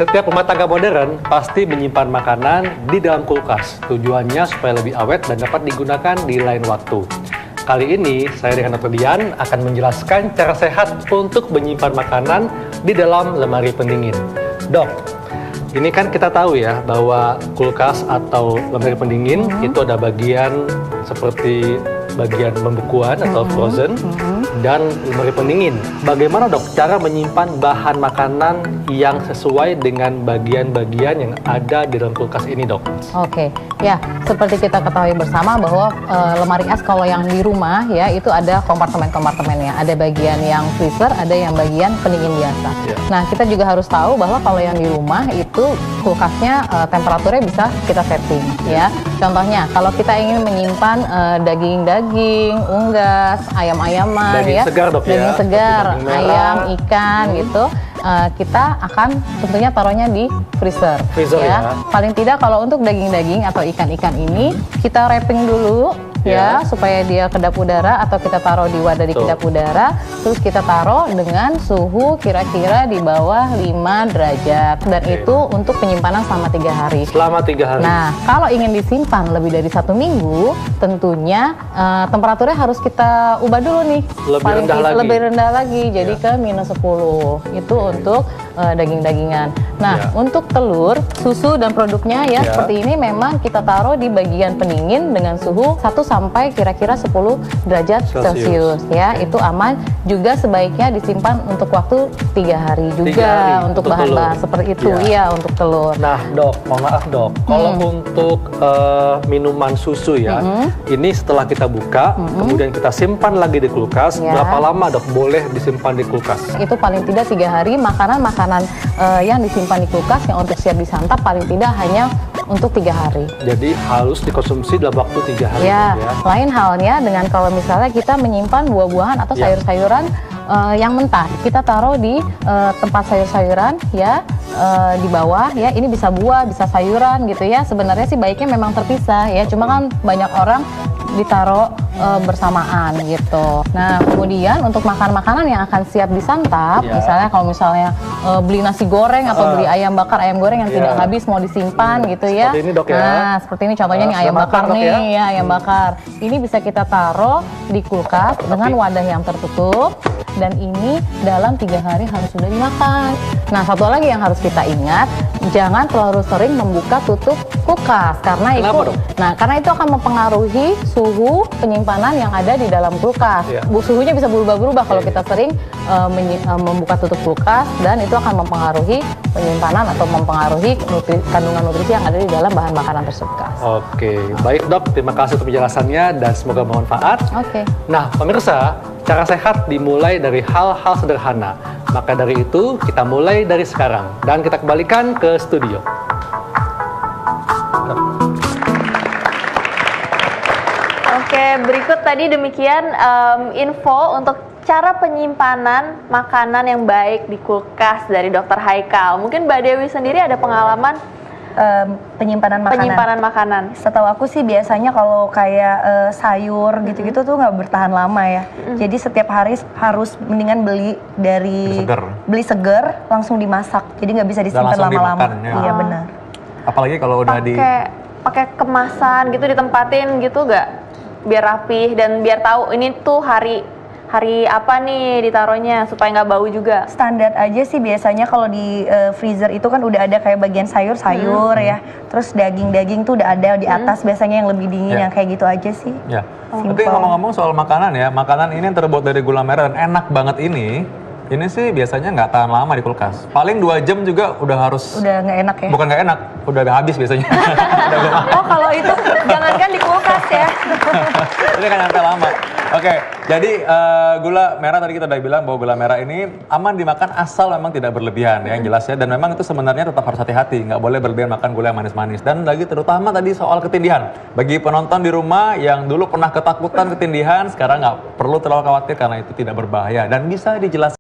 Setiap rumah tangga modern pasti menyimpan makanan di dalam kulkas. Tujuannya supaya lebih awet dan dapat digunakan di lain waktu. Kali ini, saya dengan Dr. Dian akan menjelaskan cara sehat untuk menyimpan makanan di dalam lemari pendingin. Dok, ini kan kita tahu ya bahwa kulkas atau lemari pendingin itu ada bagian seperti bagian pembekuan atau frozen dan lemari pendingin. Bagaimana dok cara menyimpan bahan makanan yang sesuai dengan bagian-bagian yang ada di dalam kulkas ini dok? Oke, ya seperti kita ketahui bersama bahwa lemari es kalau yang di rumah ya itu ada kompartemen-kompartemennya. Ada bagian yang freezer, ada yang bagian pendingin biasa. Nah kita juga harus tahu bahwa kalau yang di rumah itu kulkasnya temperaturnya bisa kita setting ya. Contohnya kalau kita ingin menyimpan daging-daging, unggas, ayam-ayaman daging ya, segar dok daging ya, segar, daging ayam, ikan gitu. Kita akan tentunya taruhnya di freezer ya. Paling tidak kalau untuk daging-daging atau ikan-ikan ini kita wrapping dulu ya supaya dia kedap udara, atau kita taruh di wadah di kedap udara, terus kita taruh dengan suhu kira-kira di bawah 5 derajat dan itu untuk penyimpanan selama 3 hari. Selama 3 hari. Nah, kalau ingin disimpan lebih dari 1 minggu, tentunya temperaturnya harus kita ubah dulu nih. Lebih rendah lagi, jadi ke -10. Itu untuk daging-dagingan. Nah, untuk telur, susu dan produknya ya seperti ini memang kita taruh di bagian pendingin dengan suhu 1 sampai kira-kira 10 derajat Celcius ya. Itu aman. Juga sebaiknya disimpan untuk waktu 3 hari juga untuk bahan-bahan seperti itu ya untuk telur. Nah, dok, mohon maaf dok. Kalau untuk minuman susu ya, ini setelah kita buka, kemudian kita simpan lagi di kulkas, berapa lama dok boleh disimpan di kulkas? Itu paling tidak 3 hari. Makanan-makanan yang disimpan di kulkas yang untuk siap disantap paling tidak hanya untuk 3 hari. Jadi harus dikonsumsi dalam waktu 3 hari. Ya, lain halnya dengan kalau misalnya kita menyimpan buah-buahan atau sayur-sayuran yang mentah. Kita taruh di tempat sayur-sayuran ya, di bawah ya. Ini bisa buah, bisa sayuran gitu ya. Sebenarnya sih baiknya memang terpisah ya. Cuma kan banyak orang ditaruh bersamaan gitu. Nah, kemudian untuk makanan-makanan yang akan siap disantap, misalnya kalau misalnya beli nasi goreng atau beli ayam bakar, ayam goreng yang tidak habis mau disimpan gitu ya. Seperti ini dok ya. Nah, seperti ini contohnya nih ayam bakar nih ya, ayam bakar. Ini bisa kita taruh di kulkas dengan wadah yang tertutup dan ini dalam 3 hari harus sudah dimakan. Nah, satu lagi yang harus kita ingat, jangan terlalu sering membuka tutup kulkas karena karena itu akan mempengaruhi suhu penyimpanan yang ada di dalam kulkas. Suhunya bisa berubah-berubah kalau kita sering membuka tutup kulkas, dan itu akan mempengaruhi penyimpanan atau mempengaruhi kandungan nutrisi yang ada di dalam bahan makanan tersebut. Oke, baik dok, terima kasih untuk penjelasannya dan semoga bermanfaat. Nah, pemirsa, cara sehat dimulai dari hal-hal sederhana. Maka dari itu, kita mulai dari sekarang. Dan kita kembalikan ke studio. Oke, berikut tadi demikian info untuk cara penyimpanan makanan yang baik di kulkas dari Dr. Haikal. Mungkin Mbak Dewi sendiri ada pengalaman penyimpanan makanan. Setahu aku sih biasanya kalau kayak sayur gitu-gitu tuh nggak bertahan lama ya. Jadi setiap hari harus mendingan beli seger langsung dimasak. Jadi nggak bisa disimpan lama-lama. Iya benar. Apalagi kalau udah pakai kemasan gitu, ditempatin gitu nggak? Biar rapih dan biar tahu ini tuh hari apa nih ditaruhnya supaya nggak bau juga. Standar aja sih biasanya kalau di freezer itu kan udah ada kayak bagian sayur-sayur ya. Terus daging-daging tuh udah ada di atas biasanya yang lebih dingin yang kayak gitu aja sih. Ya. Tapi ngomong-ngomong soal makanan ya, makanan ini yang terbuat dari gula merah dan enak banget ini sih biasanya nggak tahan lama di kulkas. Paling 2 jam juga udah harus. Udah nggak enak ya? Bukan nggak enak, udah habis biasanya. Oh kalau itu jangankan di kulkas ya. Ini kan nyampe lama. Oke, jadi gula merah tadi kita udah bilang bahwa gula merah ini aman dimakan asal memang tidak berlebihan ya, yang jelas ya. Dan memang itu sebenarnya tetap harus hati-hati, nggak boleh berlebihan makan gula yang manis-manis. Dan lagi terutama tadi soal ketindihan. Bagi penonton di rumah yang dulu pernah ketakutan ketindihan, sekarang nggak perlu terlalu khawatir karena itu tidak berbahaya dan bisa dijelaskan.